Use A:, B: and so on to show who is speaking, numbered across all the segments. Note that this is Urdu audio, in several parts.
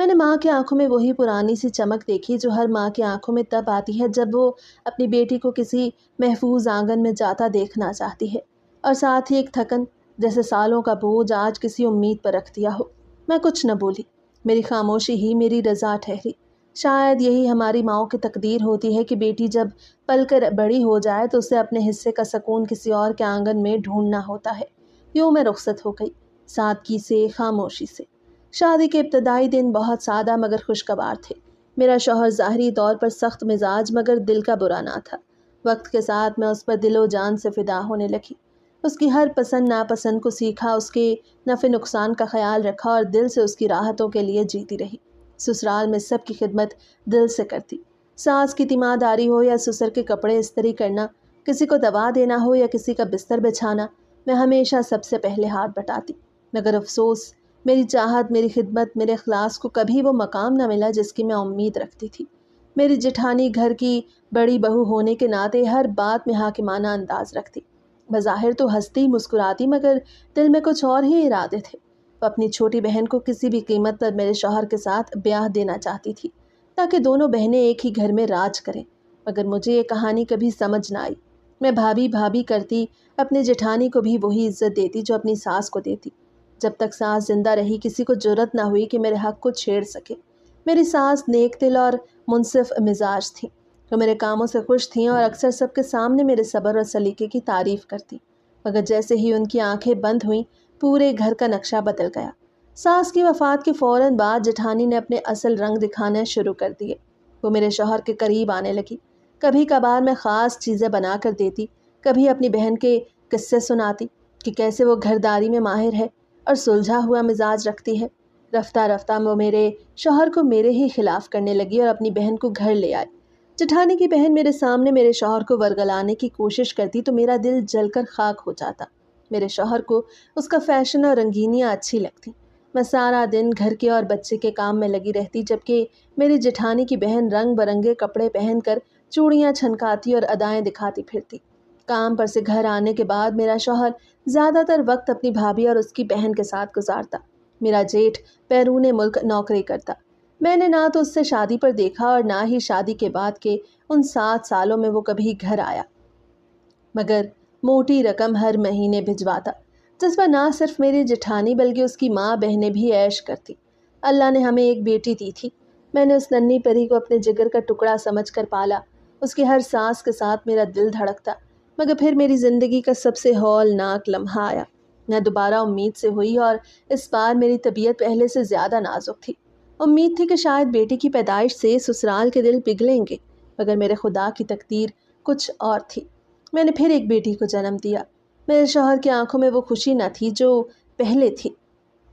A: میں نے ماں کی آنکھوں میں وہی پرانی سی چمک دیکھی جو ہر ماں کی آنکھوں میں تب آتی ہے جب وہ اپنی بیٹی کو کسی محفوظ آنگن میں جاتا دیکھنا چاہتی ہے، اور ساتھ ہی ایک تھکن، جیسے سالوں کا بوجھ آج کسی امید پر رکھ دیا ہو۔ میں کچھ نہ بولی، میری خاموشی ہی میری رضا ٹھہری۔ شاید یہی ہماری ماؤں کی تقدیر ہوتی ہے کہ بیٹی جب پل کر بڑی ہو جائے تو اسے اپنے حصے کا سکون کسی اور کے آنگن میں ڈھونڈنا ہوتا ہے۔ یوں میں رخصت ہو گئی، سادگی سے، خاموشی سے۔ شادی کے ابتدائی دن بہت سادہ مگر خوشگوار تھے۔ میرا شوہر ظاہری طور پر سخت مزاج مگر دل کا برا نہ تھا۔ وقت کے ساتھ میں اس پر دل و جان سے فدا ہونے لگی۔ اس کی ہر پسند ناپسند کو سیکھا، اس کے نفع نقصان کا خیال رکھا اور دل سے اس کی راحتوں کے لیے جیتی رہی۔ سسرال میں سب کی خدمت دل سے کرتی۔ ساس کی تیمارداری ہو یا سسر کے کپڑے استری کرنا، کسی کو دوا دینا ہو یا کسی کا بستر بچھانا، میں ہمیشہ سب سے پہلے ہاتھ بٹاتی۔ مگر افسوس، میری چاہت، میری خدمت، میرے اخلاص کو کبھی وہ مقام نہ ملا جس کی میں امید رکھتی تھی۔ میری جٹھانی گھر کی بڑی بہو ہونے کے ناطے ہر بات میں حاکمانہ انداز رکھتی۔ بظاہر تو ہنستی مسکراتی مگر دل میں کچھ اور ہی ارادے تھے۔ وہ اپنی چھوٹی بہن کو کسی بھی قیمت پر میرے شوہر کے ساتھ بیاہ دینا چاہتی تھی تاکہ دونوں بہنیں ایک ہی گھر میں راج کریں، مگر مجھے یہ کہانی کبھی سمجھ نہ آئی۔ میں بھابھی بھابھی کرتی، اپنی جٹھانی کو بھی وہی عزت دیتی جو اپنی ساس کو دیتی۔ جب تک ساس زندہ رہی کسی کو جرأت نہ ہوئی کہ میرے حق کو چھیڑ سکے۔ میری ساس نیک دل اور منصف مزاج تھیں، وہ میرے کاموں سے خوش تھیں اور اکثر سب کے سامنے میرے صبر اور سلیقے کی تعریف کرتی، مگر جیسے ہی ان کی آنکھیں بند ہوئیں پورے گھر کا نقشہ بدل گیا۔ ساس کی وفات کے فوراً بعد جٹھانی نے اپنے اصل رنگ دکھانا شروع کر دیے۔ وہ میرے شوہر کے قریب آنے لگی۔ کبھی کبھار میں خاص چیزیں بنا کر دیتی، کبھی اپنی بہن کے قصے سناتی کہ کیسے وہ گھرداری میں ماہر ہے اور سلجھا ہوا مزاج رکھتی ہے۔ رفتہ رفتہ وہ میرے شوہر کو میرے ہی خلاف کرنے لگی اور اپنی بہن کو گھر لے آئی۔ جٹھانی کی بہن میرے سامنے میرے شوہر کو ورگلانے کی کوشش کرتی تو میرا دل جل کر خاک ہو جاتا۔ میرے شوہر کو اس کا فیشن اور رنگینیاں اچھی لگتی۔ میں سارا دن گھر کے اور بچے کے کام میں لگی رہتی، جبکہ میری جٹھانی کی بہن رنگ برنگے کپڑے پہن کر چوڑیاں چھنکاتی اور ادائیں دکھاتی پھرتی۔ کام پر سے گھر آنے کے بعد میرا شوہر زیادہ تر وقت اپنی بھابھی اور اس کی بہن کے ساتھ گزارتا۔ میرا جیٹھ بیرون ملک نوکری کرتا۔ میں نے نہ تو اس سے شادی پر دیکھا اور نہ ہی شادی کے بعد کے ان 7 سالوں میں وہ کبھی گھر آیا، مگر موٹی رقم ہر مہینے بھجواتا، جس پر نہ صرف میری جٹھانی بلکہ اس کی ماں بہنیں بھی عیش کرتی۔ اللہ نے ہمیں ایک بیٹی دی تھی۔ میں نے اس ننھی پری کو اپنے جگر کا ٹکڑا سمجھ کر پالا۔ اس کی ہر سانس کے ساتھ میرا دل دھڑکتا، مگر پھر میری زندگی کا سب سے ہولناک لمحہ آیا۔ میں دوبارہ امید سے ہوئی اور اس بار میری طبیعت پہلے سے زیادہ نازک تھی۔ امید تھی کہ شاید بیٹی کی پیدائش سے سسرال کے دل پگھلیں گے، مگر میرے خدا کی تقدیر کچھ اور تھی۔ میں نے پھر ایک بیٹی کو جنم دیا۔ میرے شوہر کی آنکھوں میں وہ خوشی نہ تھی جو پہلے تھی،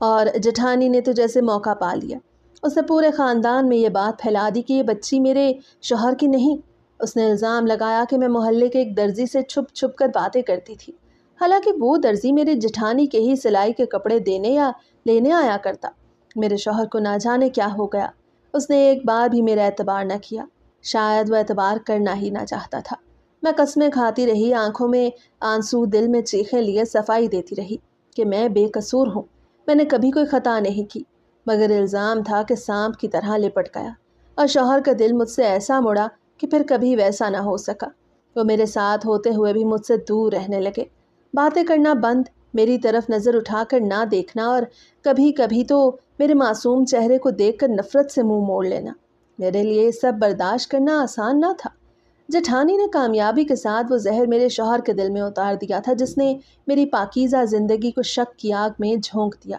A: اور جٹھانی نے تو جیسے موقع پا لیا۔ اس نے پورے خاندان میں یہ بات پھیلا دی کہ یہ بچی میرے شوہر کی نہیں۔ اس نے الزام لگایا کہ میں محلے کے ایک درزی سے چھپ چھپ کر باتیں کرتی تھی، حالانکہ وہ درزی میری جٹھانی کے ہی سلائی کے کپڑے دینے یا لینے آیا کرتا۔ میرے شوہر کو نہ جانے کیا ہو گیا، اس نے ایک بار بھی میرا اعتبار نہ کیا۔ شاید وہ اعتبار کرنا ہی نہ چاہتا تھا۔ میں قسمیں کھاتی رہی، آنکھوں میں آنسو، دل میں چیخیں لیے صفائی دیتی رہی کہ میں بے قصور ہوں، میں نے کبھی کوئی خطا نہیں کی، مگر الزام تھا کہ سانپ کی طرح لپٹ گیا، اور شوہر کا دل مجھ سے ایسا مڑا کہ پھر کبھی ویسا نہ ہو سکا۔ وہ میرے ساتھ ہوتے ہوئے بھی مجھ سے دور رہنے لگے، باتیں کرنا بند، میری طرف نظر اٹھا کر نہ دیکھنا، اور کبھی کبھی تو میرے معصوم چہرے کو دیکھ کر نفرت سے منہ موڑ لینا۔ میرے لیے یہ سب برداشت کرنا آسان نہ تھا۔ جٹھانی نے کامیابی کے ساتھ وہ زہر میرے شوہر کے دل میں اتار دیا تھا جس نے میری پاکیزہ زندگی کو شک کی آگ میں جھونک دیا۔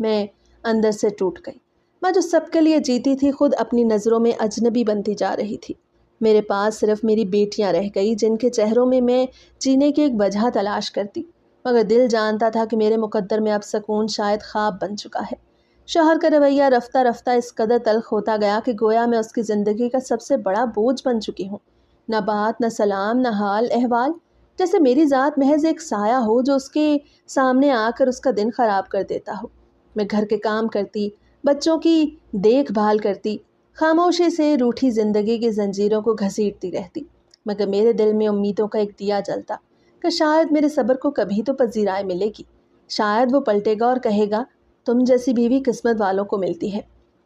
A: میں اندر سے ٹوٹ گئی۔ میں جو سب کے لیے جیتی تھی خود اپنی نظروں میں اجنبی بنتی جا رہی تھی۔ میرے پاس صرف میری بیٹیاں رہ گئی جن کے چہروں میں جینے کی ایک وجہ تلاش کرتی، مگر دل جانتا تھا کہ میرے مقدر میں اب سکون شاید خواب بن چکا ہے۔ شوہر کا رویہ رفتہ رفتہ اس قدر تلخ ہوتا گیا کہ گویا میں اس کی زندگی کا سب سے بڑا بوجھ بن چکی ہوں۔ نہ بات، نہ سلام، نہ حال احوال، جیسے میری ذات محض ایک سایہ ہو جو اس کے سامنے آ کر اس کا دن خراب کر دیتا ہو۔ میں گھر کے کام کرتی، بچوں کی دیکھ بھال کرتی، خاموشی سے روٹھی زندگی کی زنجیروں کو گھسیٹتی رہتی، مگر میرے دل میں امیدوں کا ایک دیا جلتا کہ شاید میرے صبر کو کبھی تو پذیرائی ملے گی۔ شاید وہ پلٹے گا اور کہے گا، تم جیسی بیوی قسمت والوں کو ملتی ہے۔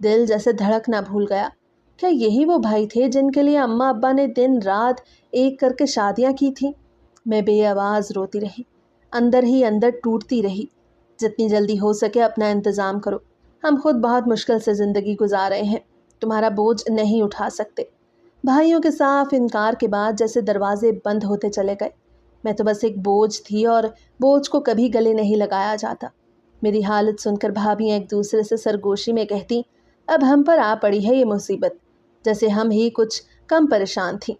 A: دل جیسے دھڑکنا بھول گیا۔ کیا یہی وہ بھائی تھے جن کے لیے اماں ابا نے دن رات ایک کر کے شادیاں کی تھیں؟ میں بے آواز روتی رہی، اندر ہی اندر ٹوٹتی رہی۔ جتنی جلدی ہو سکے اپنا انتظام کرو، ہم خود بہت مشکل سے زندگی گزار رہے ہیں، تمہارا بوجھ نہیں اٹھا سکتے۔ بھائیوں کے صاف انکار کے بعد جیسے دروازے بند ہوتے چلے گئے۔ میں تو بس ایک بوجھ تھی اور بوجھ کو کبھی گلے نہیں لگایا جاتا۔ میری حالت سن کر بھابھیاں ایک دوسرے سے سرگوشی میں کہتی، اب ہم پر آ پڑی ہے یہ مصیبت، جیسے ہم ہی کچھ کم پریشان تھیں۔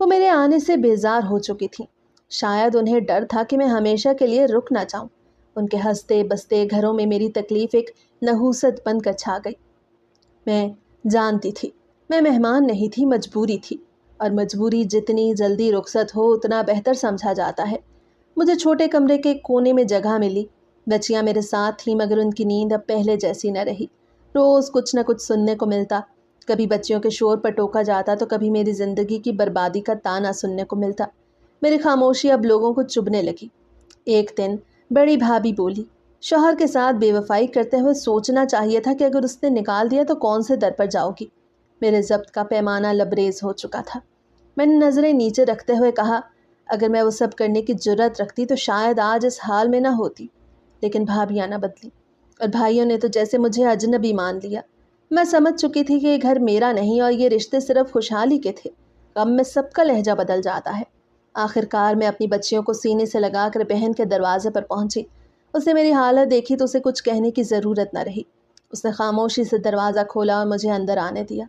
A: وہ میرے آنے سے بیزار ہو چکی تھیں، شاید انہیں ڈر تھا کہ میں ہمیشہ کے لیے رک نہ جاؤں۔ ان کے ہنستے بستے گھروں میں میری تکلیف ایک نحوست بن کر چھا گئی۔ میں جانتی تھی میں مہمان نہیں تھی، مجبوری تھی، اور مجبوری جتنی جلدی رخصت ہو اتنا بہتر سمجھا جاتا ہے۔ مجھے چھوٹے کمرے کے کونے میں جگہ ملی۔ بچیاں میرے ساتھ تھیں مگر ان کی نیند اب پہلے جیسی نہ رہی۔ روز کچھ نہ کچھ سننے کو ملتا، کبھی بچیوں کے شور پر ٹوکا جاتا تو کبھی میری زندگی کی بربادی کا تانا سننے کو ملتا۔ میری خاموشی اب لوگوں کو چبھنے لگی۔ ایک دن بڑی بھابھی بولی، شوہر کے ساتھ بے وفائی کرتے ہوئے سوچنا چاہیے تھا کہ اگر اس نے نکال دیا تو کون سے در پر جاؤ گی۔ میرے ضبط کا پیمانہ لبریز ہو چکا تھا۔ میں نے نظریں نیچے رکھتے ہوئے کہا، اگر میں وہ سب کرنے کی جرت رکھتی تو شاید آج اس حال میں نہ ہوتی۔ لیکن بھابھیاں نہ بدلی، اور بھائیوں نے تو جیسے مجھے اجنبی مان لیا۔ میں سمجھ چکی تھی کہ یہ گھر میرا نہیں اور یہ رشتے صرف خوشحالی کے تھے۔ غم میں سب کا لہجہ بدل جاتا ہے۔ آخر کار میں اپنی بچیوں کو سینے سے لگا کر بہن کے دروازے پر پہنچی۔ اس نے میری حالت دیکھی تو اسے کچھ کہنے کی ضرورت نہ رہی۔ اس نے خاموشی سے دروازہ کھولا اور مجھے اندر آنے دیا،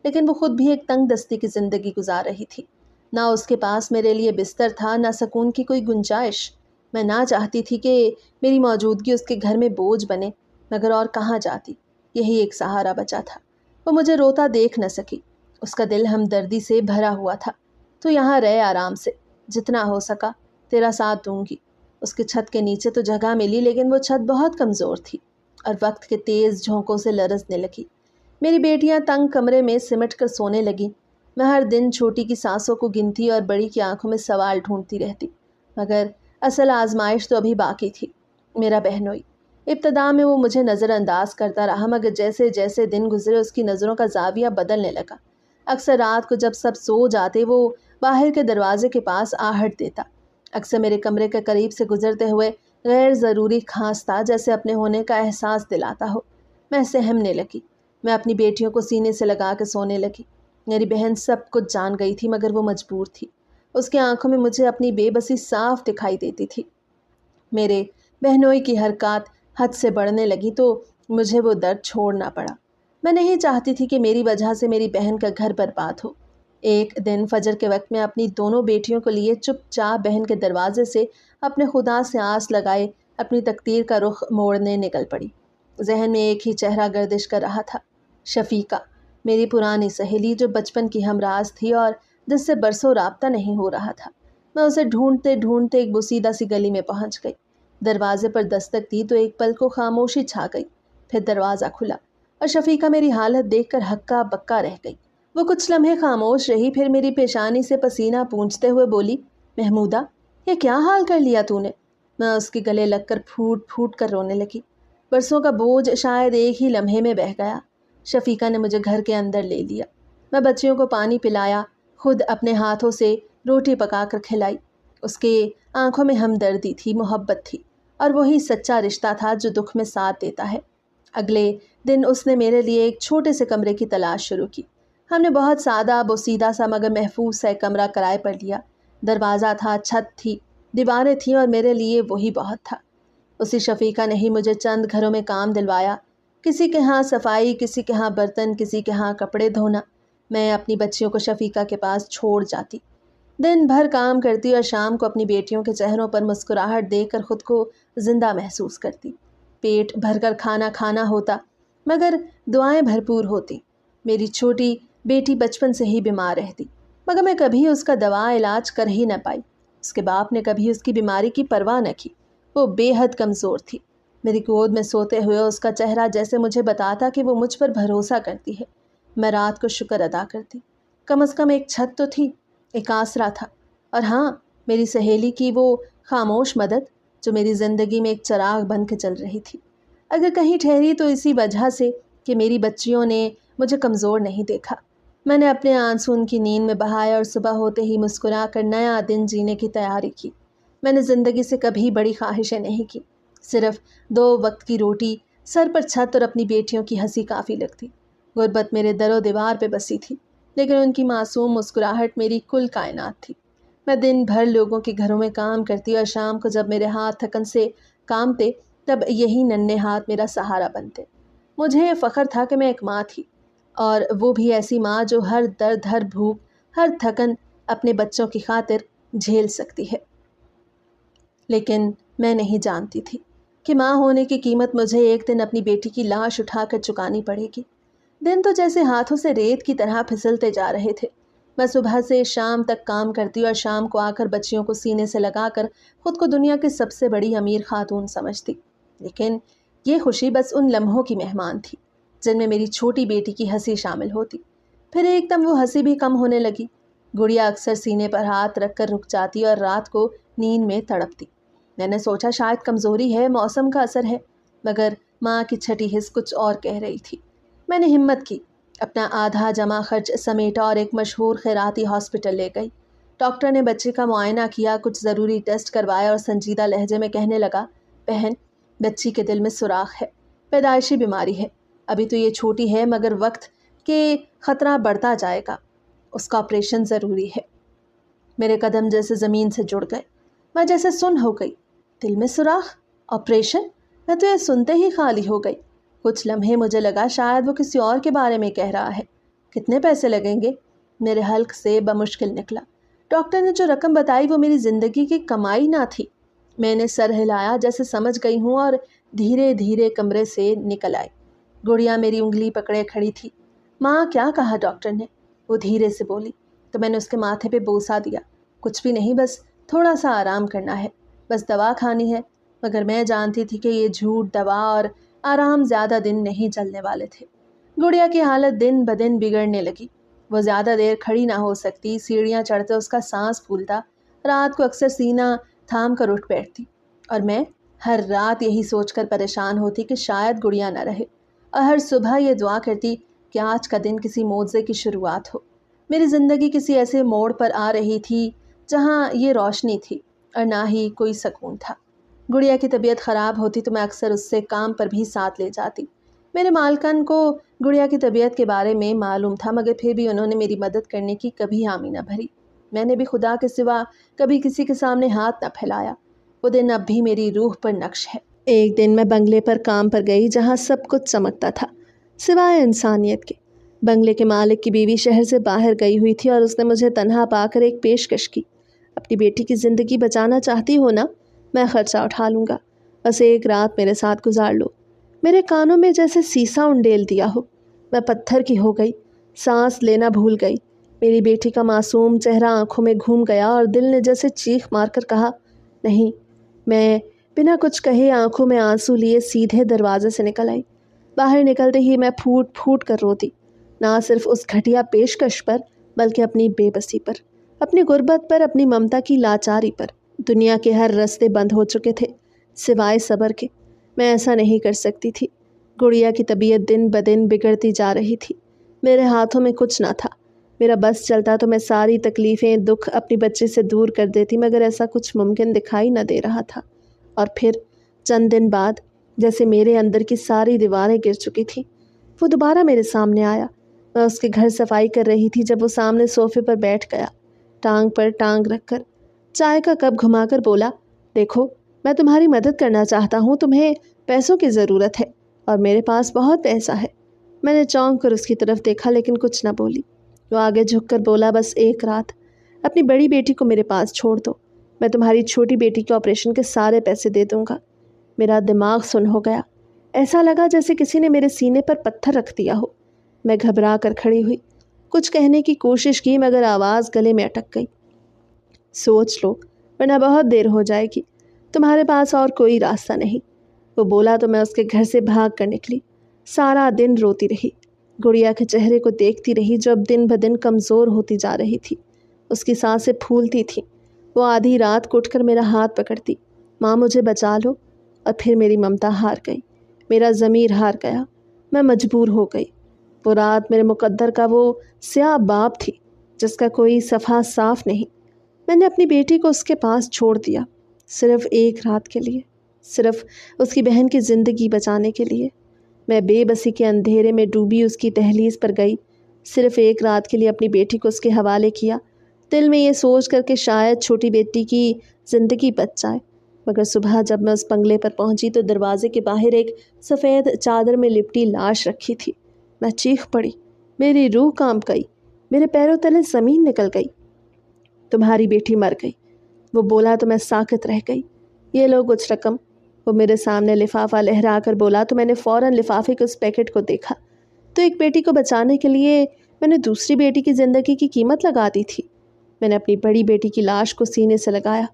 A: لیکن وہ خود بھی ایک تنگ دستی کی زندگی گزار رہی تھی۔ نہ اس کے پاس میرے لیے بستر تھا، نہ سکون کی کوئی گنجائش۔ میں نہ چاہتی تھی کہ میری موجودگی اس کے گھر میں بوجھ بنے، مگر اور کہاں جاتی، یہی ایک سہارا بچا تھا۔ وہ مجھے روتا دیکھ نہ سکی، اس کا دل ہمدردی سے بھرا ہوا تھا۔ تو یہاں رہ آرام سے، جتنا ہو سکا تیرا ساتھ دوں گی۔ اس کے چھت کے نیچے تو جگہ ملی، لیکن وہ چھت بہت کمزور تھی اور وقت کے تیز جھونکوں سے لرزنے لگی۔ میری بیٹیاں تنگ کمرے میں سمٹ کر سونے لگیں۔ میں ہر دن چھوٹی کی سانسوں کو گنتی اور بڑی کی آنکھوں میں سوال ڈھونڈتی رہتی، مگر اصل آزمائش تو ابھی باقی تھی۔ میرا بہنوئی، ابتدا میں وہ مجھے نظر انداز کرتا رہا، مگر جیسے جیسے دن گزرے اس کی نظروں کا زاویہ بدلنے لگا۔ اکثر رات کو جب سب سو جاتے وہ باہر کے دروازے کے پاس آہٹ دیتا، اکثر میرے کمرے کے قریب سے گزرتے ہوئے غیر ضروری کھانستا، جیسے اپنے ہونے کا احساس دلاتا ہو۔ میں سہمنے لگی، میں اپنی بیٹیوں کو سینے سے لگا کے سونے لگی۔ میری بہن سب کچھ جان گئی تھی مگر وہ مجبور تھی۔ اس کی آنکھوں میں مجھے اپنی بے بسی صاف دکھائی دیتی تھی۔ میرے بہنوئی کی حرکات حد سے بڑھنے لگی تو مجھے وہ درد چھوڑنا پڑا۔ میں نہیں چاہتی تھی کہ میری وجہ سے میری بہن کا گھر برباد ہو۔ ایک دن فجر کے وقت میں اپنی دونوں بیٹیوں کو لیے چپ چاپ بہن کے دروازے سے اپنے خدا سے آس لگائے اپنی تقدیر کا رخ موڑنے نکل پڑی۔ ذہن میں ایک ہی چہرہ گردش کر رہا تھا، شفیقہ، میری پرانی سہیلی جو بچپن کی ہمراز تھی اور جس سے برسوں رابطہ نہیں ہو رہا تھا۔ میں اسے ڈھونڈتے ڈھونڈتے ایک بوسیدہ سی گلی میں پہنچ گئی۔ دروازے پر دستک دی تو ایک پل کو خاموشی چھا گئی، پھر دروازہ کھلا اور شفیقہ میری حالت دیکھ کر ہکا بکا رہ گئی۔ وہ کچھ لمحے خاموش رہی، پھر میری پیشانی سے پسینہ پونچھتے ہوئے بولی، محمودہ، یہ کیا حال کر لیا تو نے؟ میں اس کے گلے لگ کر پھوٹ پھوٹ کر رونے لگی۔ برسوں کا بوجھ شاید ایک ہی لمحے میں بہہ گیا۔ شفیقہ نے مجھے گھر کے اندر لے لیا۔ میں بچیوں کو پانی پلایا، خود اپنے ہاتھوں سے روٹی پکا کر کھلائی۔ اس کے آنکھوں میں ہمدردی تھی، محبت تھی، اور وہی سچا رشتہ تھا جو دکھ میں ساتھ دیتا ہے۔ اگلے دن اس نے میرے لیے ایک چھوٹے سے کمرے کی تلاش شروع کی۔ ہم نے بہت سادہ بوسیدہ سا مگر محفوظ سا ایک کمرہ کرائے پر لیا۔ دروازہ تھا، چھت تھی، دیواریں تھیں، اور میرے لیے وہی بہت تھا۔ اسی شفیقہ نے ہی مجھے چند گھروں میں کام دلوایا، کسی کے ہاں صفائی، کسی کے ہاں برتن، کسی کے ہاں کپڑے دھونا۔ میں اپنی بچیوں کو شفیقہ کے پاس چھوڑ جاتی، دن بھر کام کرتی اور شام کو اپنی بیٹیوں کے چہروں پر مسکراہٹ دیکھ کر خود کو زندہ محسوس کرتی۔ پیٹ بھر کر کھانا کھانا ہوتا مگر دعائیں بھرپور ہوتی۔ میری چھوٹی بیٹی بچپن سے ہی بیمار رہتی مگر میں کبھی اس کا دوا علاج کر ہی نہ پائی۔ اس کے باپ نے کبھی اس کی بیماری کی پرواہ نہ کی۔ وہ بے حد کمزور تھی۔ میری گود میں سوتے ہوئے اس کا چہرہ جیسے مجھے بتاتا کہ وہ مجھ پر بھروسہ کرتی ہے۔ میں رات کو شکر ادا کرتی، کم از کم ایک چھت تو تھی، ایک آسرا تھا، اور ہاں، میری سہیلی کی وہ خاموش مدد جو میری زندگی میں ایک چراغ بن کے چل رہی تھی۔ اگر کہیں ٹھہری تو اسی وجہ سے کہ میری بچیوں نے مجھے کمزور نہیں دیکھا۔ میں نے اپنے آنسو ان کی نیند میں بہائے اور صبح ہوتے ہی مسکرا کر نیا دن جینے کی تیاری کی۔ میں نے زندگی سے کبھی بڑی خواہشیں نہیں کی، صرف 2 وقت کی روٹی، سر پر چھت اور اپنی بیٹیوں کی ہنسی کافی لگتی۔ غربت میرے در و دیوار پہ بسی تھی، لیکن ان کی معصوم مسکراہٹ میری کل کائنات تھی۔ میں دن بھر لوگوں کے گھروں میں کام کرتی اور شام کو جب میرے ہاتھ تھکن سے کامتے تب یہی ننھے ہاتھ میرا سہارا بنتے۔ مجھے یہ فخر تھا کہ میں ایک ماں تھی، اور وہ بھی ایسی ماں جو ہر درد، ہر بھوک، ہر تھکن اپنے بچوں کی خاطر جھیل سکتی ہے۔ لیکن میں نہیں جانتی تھی کہ ماں ہونے کی قیمت مجھے ایک دن اپنی بیٹی کی لاش اٹھا کر چکانی پڑے گی۔ دن تو جیسے ہاتھوں سے ریت کی طرح پھسلتے جا رہے تھے۔ میں صبح سے شام تک کام کرتی اور شام کو آ کر بچیوں کو سینے سے لگا کر خود کو دنیا کی سب سے بڑی امیر خاتون سمجھتی، لیکن یہ خوشی بس ان لمحوں کی مہمان تھی جن میں میری چھوٹی بیٹی کی ہنسی شامل ہوتی۔ پھر ایک دم وہ ہنسی بھی کم ہونے لگی۔ گڑیا اکثر سینے پر ہاتھ رکھ کر رک جاتی اور رات کو نیند میں تڑپتی۔ میں نے سوچا شاید کمزوری ہے، موسم کا اثر ہے، مگر ماں کی چھٹی حس کچھ اور کہہ رہی تھی۔ میں نے ہمت کی، اپنا آدھا جمع خرچ سمیٹا اور ایک مشہور خیراتی ہاسپٹل لے گئی۔ ڈاکٹر نے بچے کا معائنہ کیا، کچھ ضروری ٹیسٹ کروائے اور سنجیدہ لہجے میں کہنے لگا، بہن، بچی کے دل میں سوراخ ہے، پیدائشی بیماری ہے، ابھی تو یہ چھوٹی ہے مگر وقت کے خطرہ بڑھتا جائے گا، اس کا آپریشن ضروری ہے۔ میرے قدم جیسے زمین سے جڑ گئے، میں جیسے سن ہو گئی۔ دل میں سوراخ؟ آپریشن؟ میں تو یہ سنتے ہی خالی ہو گئی۔ کچھ لمحے مجھے لگا شاید وہ کسی اور کے بارے میں کہہ رہا ہے۔ کتنے پیسے لگیں گے؟ میرے حلق سے بمشکل نکلا۔ ڈاکٹر نے جو رقم بتائی وہ میری زندگی کی کمائی نہ تھی۔ میں نے سر ہلایا جیسے سمجھ گئی ہوں اور دھیرے دھیرے کمرے سے نکل آئی۔ گڑیا میری انگلی پکڑے کھڑی تھی۔ ماں، کیا کہا ڈاکٹر نے؟ وہ دھیرے سے بولی تو میں نے اس کے ماتھے پہ بوسہ دیا۔ کچھ بھی نہیں، بس تھوڑا سا آرام کرنا ہے، بس دوا کھانی ہے۔ مگر میں جانتی تھی کہ یہ جھوٹ، دوا اور آرام زیادہ دن نہیں چلنے والے تھے۔ گڑیا کی حالت دن بدن بگڑنے لگی۔ وہ زیادہ دیر کھڑی نہ ہو سکتی، سیڑھیاں چڑھتے اس کا سانس پھولتا، رات کو اکثر سینہ تھام کر اٹھ بیٹھتی، اور میں ہر رات یہی سوچ کر پریشان ہوتی کہ شاید گڑیا نہ رہے، اور ہر صبح یہ دعا کرتی کہ آج کا دن کسی معجزے کی شروعات ہو۔ میری زندگی کسی ایسے موڑ پر آ رہی تھی جہاں یہ روشنی تھی اور نہ ہی کوئی سکون تھا۔ گڑیا کی طبیعت خراب ہوتی تو میں اکثر اس سے کام پر بھی ساتھ لے جاتی۔ میرے مالکن کو گڑیا کی طبیعت کے بارے میں معلوم تھا، مگر پھر بھی انہوں نے میری مدد کرنے کی کبھی حامی نہ بھری۔ میں نے بھی خدا کے سوا کبھی کسی کے سامنے ہاتھ نہ پھیلایا۔ وہ دن اب بھی میری روح پر نقش ہے۔ ایک دن میں بنگلے پر کام پر گئی جہاں سب کچھ چمکتا تھا سوائے انسانیت کے۔ بنگلے کے مالک کی بیوی شہر سے باہر گئی ہوئی تھی اور اس نے مجھے تنہا پا کر ایک پیشکش کی۔ اپنی بیٹی کی زندگی بچانا چاہتی ہو نا؟ میں خرچہ اٹھا لوں گا، بس ایک رات میرے ساتھ گزار لو۔ میرے کانوں میں جیسے سیسا انڈیل دیا ہو۔ میں پتھر کی ہو گئی، سانس لینا بھول گئی۔ میری بیٹی کا معصوم چہرہ آنکھوں میں گھوم گیا اور دل نے جیسے چیخ مار کر کہا نہیں۔ میں بنا کچھ کہے آنکھوں میں آنسو لیے سیدھے دروازے سے نکل آئی۔ باہر نکلتے ہی میں پھوٹ پھوٹ کر روتی، نہ صرف اس گھٹیا پیشکش پر بلکہ اپنی بے بسی پر، اپنی غربت پر، اپنی ممتا کی لاچاری پر۔ دنیا کے ہر رستے بند ہو چکے تھے سوائے صبر کے۔ میں ایسا نہیں کر سکتی تھی۔ گڑیا کی طبیعت دن بدن بگڑتی جا رہی تھی۔ میرے ہاتھوں میں کچھ نہ تھا۔ میرا بس چلتا تو میں ساری تکلیفیں، دکھ اپنی بچے سے دور کر دیتی، مگر ایسا کچھ ممکن دکھائی نہ دے رہا تھا۔ اور پھر چند دن بعد جیسے میرے اندر کی ساری دیواریں گر چکی تھیں، وہ دوبارہ میرے سامنے آیا۔ میں اس کے گھر صفائی کر رہی تھی جب وہ سامنے صوفے پر بیٹھ گیا، ٹانگ پر ٹانگ رکھ کر، چائے کا کپ گھما کر بولا، دیکھو میں تمہاری مدد کرنا چاہتا ہوں، تمہیں پیسوں کی ضرورت ہے اور میرے پاس بہت پیسہ ہے۔ میں نے چونک کر اس کی طرف دیکھا لیکن کچھ نہ بولی۔ وہ آگے جھک کر بولا، بس ایک رات اپنی بڑی بیٹی کو میرے پاس چھوڑ دو، میں تمہاری چھوٹی بیٹی کے آپریشن کے سارے پیسے دے دوں گا۔ میرا دماغ سن ہو گیا، ایسا لگا جیسے کسی نے میرے سینے پر پتھر رکھ دیا ہو۔ میں گھبرا کر کھڑی ہوئی، کچھ کہنے کی کوشش کی مگر آواز گلے میں اٹک گئی۔ سوچ لو ورنہ بہت دیر ہو جائے گی، تمہارے پاس اور کوئی راستہ نہیں۔ وہ بولا تو میں اس کے گھر سے بھاگ کر نکلی۔ سارا دن روتی رہی، گڑیا کے چہرے کو دیکھتی رہی جو اب دن بدن کمزور ہوتی جا رہی تھی۔ اس کی سانسیں پھولتی تھیں۔ وہ آدھی رات کو اٹھ کر میرا ہاتھ پکڑتی، ماں مجھے بچا لو، اور پھر میری ممتا ہار گئی، میرا ضمیر ہار گیا۔ میں مجبور ہو گئی۔ وہ رات میرے مقدر کا وہ سیاہ باب تھی جس کا کوئی صفحہ صاف نہیں۔ میں نے اپنی بیٹی کو اس کے پاس چھوڑ دیا، صرف ایک رات کے لیے، صرف اس کی بہن کی زندگی بچانے کے لیے۔ میں بے بسی کے اندھیرے میں ڈوبی اس کی دہلیز پر گئی، صرف ایک رات کے لیے اپنی بیٹی کو اس کے حوالے کیا، دل میں یہ سوچ کر کہ شاید چھوٹی بیٹی کی زندگی بچ جائے۔ مگر صبح جب میں اس بنگلے پر پہنچی تو دروازے کے باہر ایک سفید چادر میں لپٹی لاش رکھی تھی۔ میں چیخ پڑی، میری روح کانپ گئی، میرے پیروں تلے زمین نکل گئی۔ تمہاری بیٹی مر گئی، وہ بولا تو میں ساکت رہ گئی۔ یہ لو کچھ رقم، وہ میرے سامنے لفافہ لہرا کر بولا تو میں نے فوراً لفافے کے اس پیکٹ کو دیکھا۔ تو ایک بیٹی کو بچانے کے لیے میں نے دوسری بیٹی کی زندگی کی قیمت لگا دی تھی۔ میں نے اپنی بڑی بیٹی کی لاش کو سینے سے لگایا۔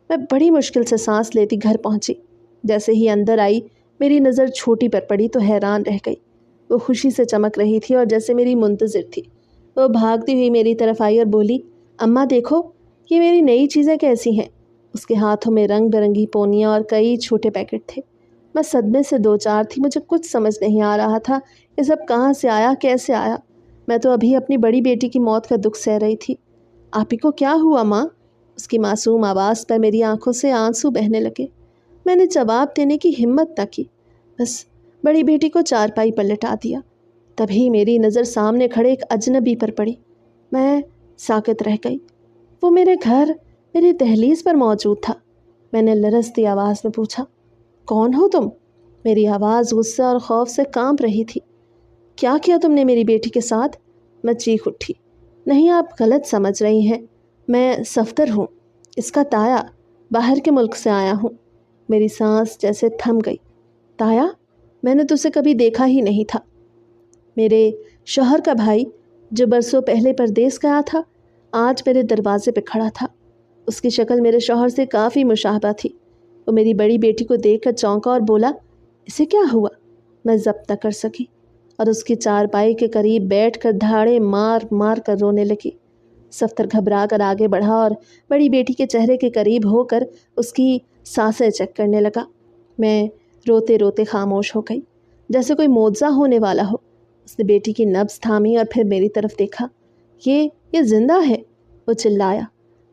A: میں بڑی مشکل سے سانس لیتی گھر پہنچی۔ جیسے ہی اندر آئی میری نظر چھوٹی پر پڑی تو حیران رہ گئی۔ وہ خوشی سے چمک رہی تھی اور جیسے میری منتظر تھی۔ وہ بھاگتی ہوئی میری طرف آئی اور بولی، اماں دیکھو یہ میری نئی چیزیں کیسی ہیں۔ اس کے ہاتھوں میں رنگ برنگی پونیاں اور کئی چھوٹے پیکٹ تھے۔ میں صدمے سے دو چار تھی، مجھے کچھ سمجھ نہیں آ رہا تھا یہ سب کہاں سے آیا، کیسے آیا۔ میں تو ابھی اپنی بڑی بیٹی کی موت کا دکھ سہ رہی تھی۔ آپ ہی کو کیا ہوا ماں؟ اس کی معصوم آواز پر میری آنکھوں سے آنسو بہنے لگے۔ میں نے جواب دینے کی ہمت نہ کی، بس بڑی بیٹی کو چارپائی پر لٹا دیا۔ تبھی میری نظر سامنے کھڑے ایک اجنبی پر پڑی۔ میں ساکت رہ گئی۔ وہ میرے گھر، میری دہلیز پر موجود تھا۔ میں نے لرزتی آواز میں پوچھا، کون ہو تم؟ میری آواز غصے اور خوف سے کانپ رہی تھی۔ کیا کیا تم نے میری بیٹی کے ساتھ؟ میں چیخ اٹھی۔ نہیں، آپ غلط سمجھ رہی ہیں، میں صفدر ہوں، اس کا تایا، باہر کے ملک سے آیا ہوں۔ میری سانس جیسے تھم گئی۔ تایا؟ میں نے تجھے کبھی دیکھا ہی نہیں تھا۔ میرے شوہر کا بھائی جو برسوں پہلے پردیس گیا تھا آج میرے دروازے پہ کھڑا تھا۔ اس کی شکل میرے شوہر سے کافی مشابہ تھی۔ وہ میری بڑی بیٹی کو دیکھ کر چونکا اور بولا، اسے کیا ہوا؟ میں ضبط نہ کر سکی اور اس کی چارپائی کے قریب بیٹھ کر دھاڑے مار مار کر رونے لگی۔ صفدر گھبرا کر آگے بڑھا اور بڑی بیٹی کے چہرے کے قریب ہو کر اس کی سانسیں چیک کرنے لگا۔ میں روتے روتے خاموش ہو گئی، جیسے کوئی معجزہ ہونے والا ہو۔ اس نے بیٹی کی نبض تھامی اور پھر میری طرف دیکھا۔ یہ زندہ ہے، وہ چلایا۔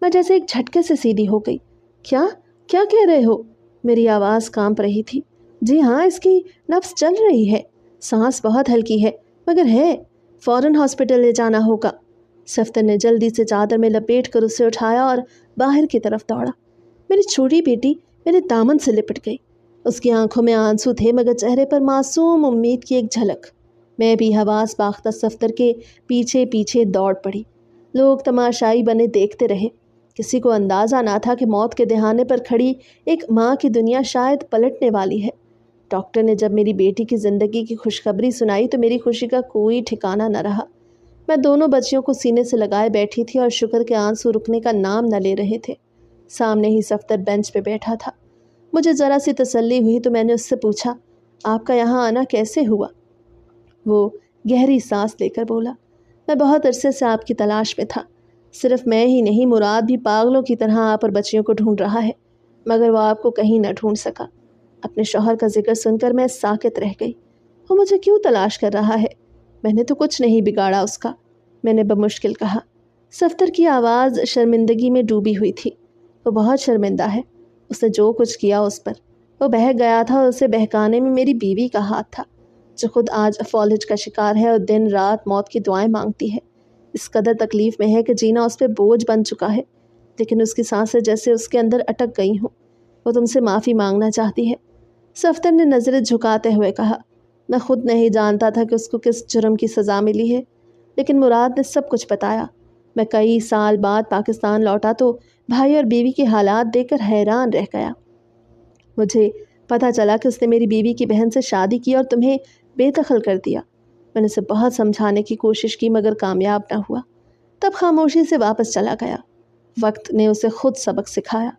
A: میں جیسے ایک جھٹکے سے سیدھی ہو گئی۔ کیا کہہ رہے ہو؟ میری آواز کانپ رہی تھی۔ جی ہاں، اس کی نبض چل رہی ہے، سانس بہت ہلکی ہے، مگر ہے، فوراً ہاسپٹل لے جانا ہوگا۔ صفدر نے جلدی سے چادر میں لپیٹ کر اسے اٹھایا اور باہر کی طرف دوڑا۔ میری چھوٹی بیٹی میرے دامن سے لپٹ گئی۔ اس کی آنکھوں میں آنسو تھے مگر چہرے پر معصوم امید کی ایک جھلک۔ میں بھی حواس باختہ صفدر کے پیچھے پیچھے دوڑ پڑی۔ لوگ تماشائی بنے دیکھتے رہے۔ کسی کو اندازہ نہ تھا کہ موت کے دہانے پر کھڑی ایک ماں کی دنیا شاید پلٹنے والی ہے۔ ڈاکٹر نے جب میری بیٹی کی زندگی کی خوشخبری سنائی تو میری خوشی کا کوئی ٹھکانہ نہ رہا۔ میں دونوں بچیوں کو سینے سے لگائے بیٹھی تھی اور شکر کے آنسو رکنے کا نام نہ لے رہے تھے۔ سامنے ہی صفدر بینچ پہ بیٹھا تھا۔ مجھے ذرا سی تسلی ہوئی تو میں نے اس سے پوچھا، آپ کا یہاں آنا کیسے ہوا؟ وہ گہری سانس لے کر بولا، میں بہت عرصے سے آپ کی تلاش میں تھا۔ صرف میں ہی نہیں، مراد بھی پاگلوں کی طرح آپ اور بچیوں کو ڈھونڈ رہا ہے، مگر وہ آپ کو کہیں نہ ڈھونڈ سکا۔ اپنے شوہر کا ذکر سن کر میں ساکت رہ گئی۔ وہ مجھے کیوں تلاش کر رہا ہے؟ میں نے تو کچھ نہیں بگاڑا اس کا، میں نے بمشکل کہا۔ صفدر کی آواز شرمندگی میں ڈوبی ہوئی تھی۔ وہ بہت شرمندہ ہے، اس نے جو کچھ کیا اس پر۔ وہ بہک گیا تھا اور اسے بہکانے میں میری بیوی کا ہاتھ تھا، جو خود آج فالج کا شکار ہے اور دن رات موت کی دعائیں مانگتی ہے۔ اس قدر تکلیف میں ہے کہ جینا اس پہ بوجھ بن چکا ہے، لیکن اس کی سانسیں جیسے اس کے اندر اٹک گئی ہوں۔ وہ تم سے معافی مانگنا چاہتی ہے۔ صفدر نے نظریں جھکاتے ہوئے کہا، میں خود نہیں جانتا تھا کہ اس کو کس جرم کی سزا ملی ہے، لیکن مراد نے سب کچھ بتایا۔ میں کئی سال بعد پاکستان لوٹا تو بھائی اور بیوی کے حالات دیکھ کر حیران رہ گیا۔ مجھے پتہ چلا کہ اس نے میری بیوی کی بہن سے شادی کی اور تمہیں بے دخل کر دیا۔ میں نے اسے بہت سمجھانے کی کوشش کی مگر کامیاب نہ ہوا، تب خاموشی سے واپس چلا گیا۔ وقت نے اسے خود سبق سکھایا۔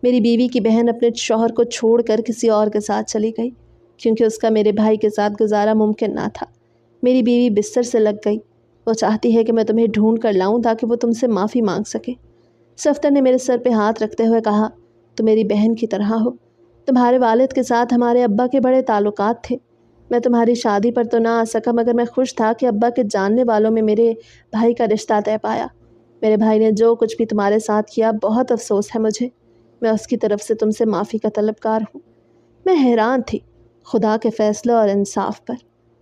A: میری بیوی کی بہن اپنے شوہر کو چھوڑ کر کسی اور کے ساتھ چلی گئی کیونکہ اس کا میرے بھائی کے ساتھ گزارا ممکن نہ تھا۔ میری بیوی بستر سے لگ گئی، وہ چاہتی ہے کہ میں تمہیں ڈھونڈ کر لاؤں تاکہ وہ تم سے معافی مانگ سکے۔ صفدر نے میرے سر پہ ہاتھ رکھتے ہوئے کہا، تم میری بہن کی طرح ہو، تمہارے والد کے ساتھ ہمارے ابا کے بڑے تعلقات تھے، میں تمہاری شادی پر تو نہ آ سکا، مگر میں خوش تھا کہ ابا کے جاننے والوں میں میرے بھائی کا رشتہ طے پایا۔ میرے بھائی نے جو کچھ بھی تمہارے ساتھ کیا، بہت افسوس ہے مجھے۔ میں اس کی طرف سے تم سے معافی کا طلبگار ہوں۔ میں حیران تھی خدا کے فیصلے اور انصاف پر۔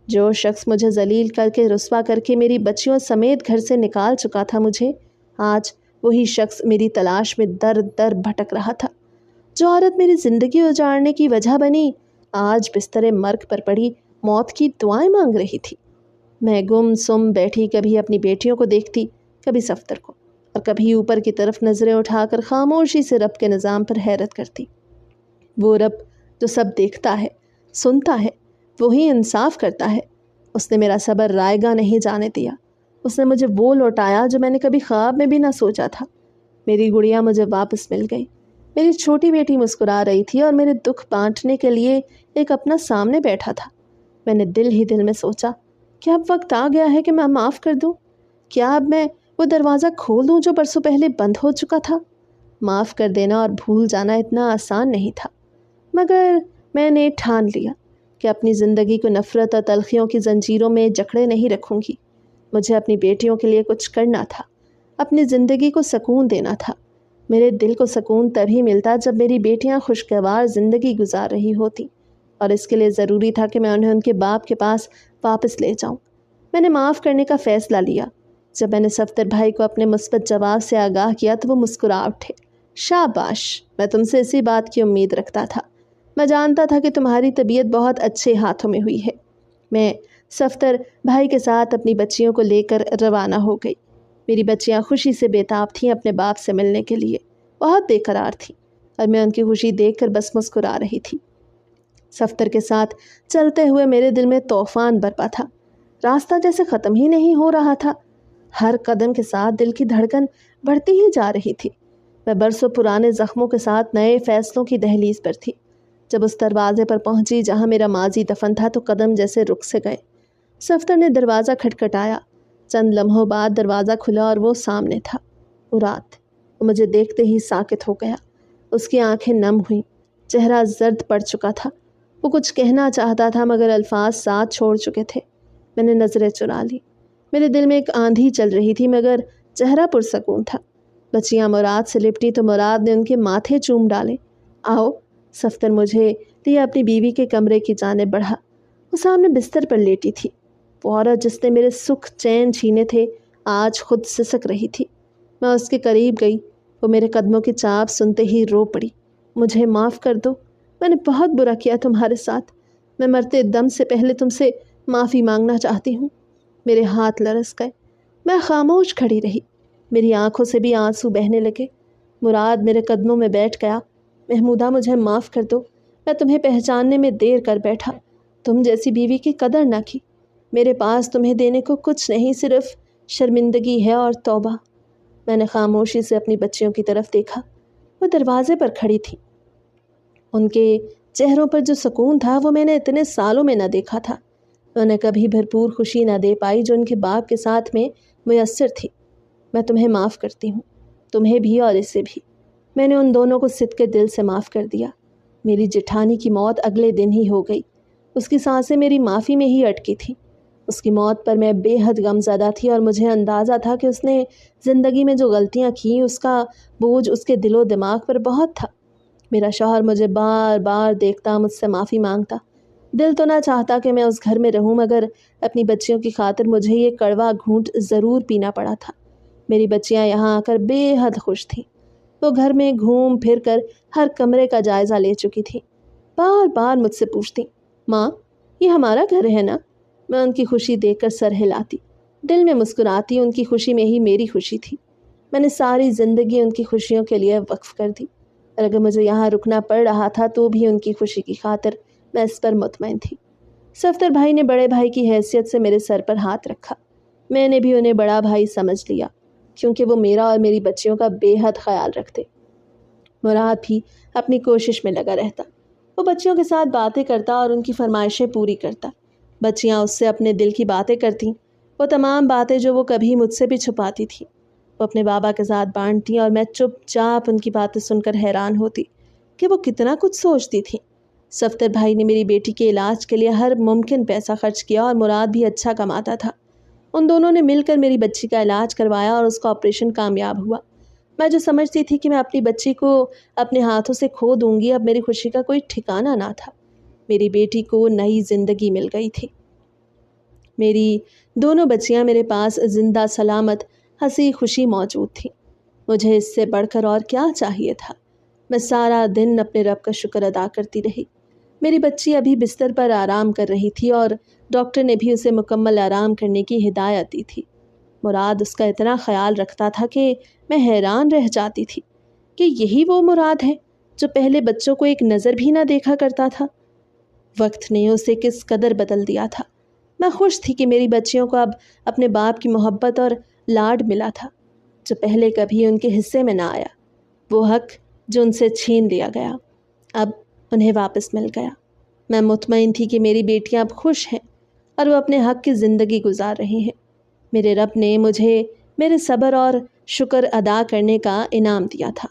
A: جو شخص مجھے ذلیل کر کے، رسوا کر کے، میری بچیوں سمیت گھر سے نکال چکا تھا مجھے، آج وہی شخص میری تلاش میں در در بھٹک رہا تھا۔ جو عورت میری زندگی اجاڑنے کی وجہ بنی، آج بستر مرگ پر پڑی موت کی دعائیں مانگ رہی تھی۔ میں گم سم بیٹھی، کبھی اپنی بیٹیوں کو دیکھتی، کبھی صفدر کو، اور کبھی اوپر کی طرف نظریں اٹھا کر خاموشی سے رب کے نظام پر حیرت کرتی۔ وہ رب جو سب دیکھتا ہے، سنتا ہے، وہی انصاف کرتا ہے۔ اس نے میرا صبر رائیگاں نہیں جانے دیا۔ اس نے مجھے وہ لوٹایا جو میں نے کبھی خواب میں بھی نہ سوچا تھا۔ میری گڑیا مجھے واپس مل گئی۔ میری چھوٹی بیٹی مسکرا رہی تھی اور میرے دکھ بانٹنے کے لیے ایک اپنا سامنے بیٹھا تھا۔ میں نے دل ہی دل میں سوچا، کیا اب وقت آ گیا ہے کہ میں معاف کر دوں؟ کیا اب میں وہ دروازہ کھول دوں جو برسوں پہلے بند ہو چکا تھا؟ معاف کر دینا اور بھول جانا اتنا آسان نہیں تھا، مگر میں نے ٹھان لیا کہ اپنی زندگی کو نفرت اور تلخیوں کی زنجیروں میں جکڑے نہیں رکھوں گی۔ مجھے اپنی بیٹیوں کے لیے کچھ کرنا تھا، اپنی زندگی کو سکون دینا تھا۔ میرے دل کو سکون تبھی ملتا جب میری بیٹیاں خوشگوار زندگی گزار رہی ہوتی، اور اس کے لیے ضروری تھا کہ میں انہیں ان کے باپ کے پاس واپس لے جاؤں۔ میں نے معاف کرنے کا فیصلہ لیا۔ جب میں نے صفدر بھائی کو اپنے مثبت جواب سے آگاہ کیا تو وہ مسکرا اٹھے۔ شاباش، میں تم سے اسی بات کی امید رکھتا تھا۔ میں جانتا تھا کہ تمہاری طبیعت بہت اچھے ہاتھوں میں ہوئی ہے۔ میں صفدر بھائی کے ساتھ اپنی بچیوں کو لے کر روانہ ہو گئی۔ میری بچیاں خوشی سے بےتاب تھیں اپنے باپ سے ملنے کے لیے، بہت بے قرار تھیں، اور میں ان کی خوشی دیکھ کر بس مسکرا رہی تھی۔ صفدر کے ساتھ چلتے ہوئے میرے دل میں طوفان برپا تھا۔ راستہ جیسے ختم ہی نہیں ہو رہا تھا۔ ہر قدم کے ساتھ دل کی دھڑکن بڑھتی ہی جا رہی تھی۔ میں برسوں پرانے زخموں کے ساتھ نئے فیصلوں کی دہلیز پر تھی۔ جب اس دروازے پر پہنچی جہاں میرا ماضی دفن تھا تو قدم جیسے رک سے گئے۔ صفدر نے دروازہ کھٹکھٹایا۔ چند لمحوں بعد دروازہ کھلا اور وہ سامنے تھا، مراد۔ وہ مجھے دیکھتے ہی ساکت ہو گیا۔ اس کی آنکھیں نم ہوئیں، چہرہ زرد پڑ چکا تھا۔ وہ کچھ کہنا چاہتا تھا مگر الفاظ ساتھ چھوڑ چکے تھے۔ میں نے نظریں چرا لی۔ میرے دل میں ایک آندھی چل رہی تھی مگر چہرہ پرسکون تھا۔ بچیاں مراد سے لپٹی تو مراد نے ان کے ماتھے چوم ڈالے۔ آؤ، صفدر مجھے لیے اپنی بیوی کے کمرے کی جانب بڑھا۔ وہ سامنے بستر پر لیٹی تھی۔ وہ عورت جس نے میرے سکھ چین چھینے تھے آج خود سسک رہی تھی۔ میں اس کے قریب گئی۔ وہ میرے قدموں کی چاپ سنتے ہی رو پڑی۔ مجھے معاف کر دو، میں نے بہت برا کیا تمہارے ساتھ۔ میں مرتے دم سے پہلے تم سے معافی مانگنا چاہتی ہوں۔ میرے ہاتھ لرز گئے۔ میں خاموش کھڑی رہی۔ میری آنکھوں سے بھی آنسو بہنے لگے۔ مراد میرے قدموں میں بیٹھ گیا۔ محمودہ، مجھے معاف کر دو۔ میں تمہیں پہچاننے میں دیر کر بیٹھا۔ تم جیسی بیوی کی قدر نہ کی۔ میرے پاس تمہیں دینے کو کچھ نہیں، صرف شرمندگی ہے اور توبہ۔ میں نے خاموشی سے اپنی بچیوں کی طرف دیکھا۔ وہ دروازے پر کھڑی تھی۔ ان کے چہروں پر جو سکون تھا وہ میں نے اتنے سالوں میں نہ دیکھا تھا۔ انہیں کبھی بھرپور خوشی نہ دے پائی جو ان کے باپ کے ساتھ میں میسر تھی۔ میں تمہیں معاف کرتی ہوں، تمہیں بھی اور اسے بھی۔ میں نے ان دونوں کو صدقے دل سے معاف کر دیا۔ میری جٹھانی کی موت اگلے دن ہی ہو گئی۔ اس کی سانسیں میری معافی میں ہی اٹکی تھیں۔ اس کی موت پر میں بے حد غمزدہ تھی اور مجھے اندازہ تھا کہ اس نے زندگی میں جو غلطیاں کیں اس کا بوجھ اس کے دل و دماغ پر بہت تھا۔ میرا شوہر مجھے بار بار دیکھتا، مجھ سے معافی مانگتا۔ دل تو نہ چاہتا کہ میں اس گھر میں رہوں مگر اپنی بچیوں کی خاطر مجھے یہ کڑوا گھونٹ ضرور پینا پڑا تھا۔ میری بچیاں یہاں آ کر بے حد خوش تھیں۔ وہ گھر میں گھوم پھر کر ہر کمرے کا جائزہ لے چکی تھیں۔ بار بار مجھ سے پوچھتی، ماں یہ ہمارا گھر ہے نا؟ میں ان کی خوشی دیکھ کر سر ہلاتی، دل میں مسکراتی۔ ان کی خوشی میں ہی میری خوشی تھی۔ میں نے ساری زندگی ان کی خوشیوں کے لیے وقف کر دی، اور اگر مجھے یہاں رکنا پڑ رہا تھا تو بھی ان کی خوشی کی خاطر میں اس پر مطمئن تھی۔ صفدر بھائی نے بڑے بھائی کی حیثیت سے میرے سر پر ہاتھ رکھا۔ میں نے بھی انہیں بڑا بھائی سمجھ لیا کیونکہ وہ میرا اور میری بچیوں کا بے حد خیال رکھتے۔ مراد بھی اپنی کوشش میں لگا رہتا۔ وہ بچیوں کے ساتھ باتیں کرتا اور ان کی فرمائشیں پوری کرتا۔ بچیاں اس سے اپنے دل کی باتیں کرتیں، وہ تمام باتیں جو وہ کبھی مجھ سے بھی چھپاتی تھیں۔ وہ اپنے بابا کے ساتھ بانٹتی اور میں چپ چاپ ان کی باتیں سن کر حیران ہوتی کہ وہ کتنا کچھ سوچتی تھیں۔ صفدر بھائی نے میری بیٹی کے علاج کے لیے ہر ممکن پیسہ خرچ کیا اور مراد بھی اچھا کماتا تھا۔ ان دونوں نے مل کر میری بچی کا علاج کروایا اور اس کا آپریشن کامیاب ہوا۔ میں جو سمجھتی تھی کہ میں اپنی بچی کو اپنے ہاتھوں سے کھو دوں گی، اب میری خوشی کا کوئی ٹھکانہ نہ تھا۔ میری بیٹی کو نئی زندگی مل گئی تھی۔ میری دونوں بچیاں میرے پاس زندہ سلامت ہنسی خوشی موجود تھیں۔ مجھے اس سے بڑھ کر اور کیا چاہیے تھا؟ میں سارا دن اپنے رب کا شکر ادا کرتی رہی۔ میری بچی ابھی بستر پر آرام کر رہی تھی اور ڈاکٹر نے بھی اسے مکمل آرام کرنے کی ہدایت دی تھی۔ مراد اس کا اتنا خیال رکھتا تھا کہ میں حیران رہ جاتی تھی کہ یہی وہ مراد ہے جو پہلے بچوں کو ایک نظر بھی نہ دیکھا کرتا تھا۔ وقت نے اسے کس قدر بدل دیا تھا۔ میں خوش تھی کہ میری بچیوں کو اب اپنے باپ کی محبت اور لاڈ ملا تھا جو پہلے کبھی ان کے حصے میں نہ آیا۔ وہ حق جو ان سے چھین لیا گیا اب انہیں واپس مل گیا۔ میں مطمئن تھی کہ میری بیٹیاں اب خوش ہیں اور وہ اپنے حق کی زندگی گزار رہی ہیں۔ میرے رب نے مجھے میرے صبر اور شکر ادا کرنے کا انعام دیا تھا۔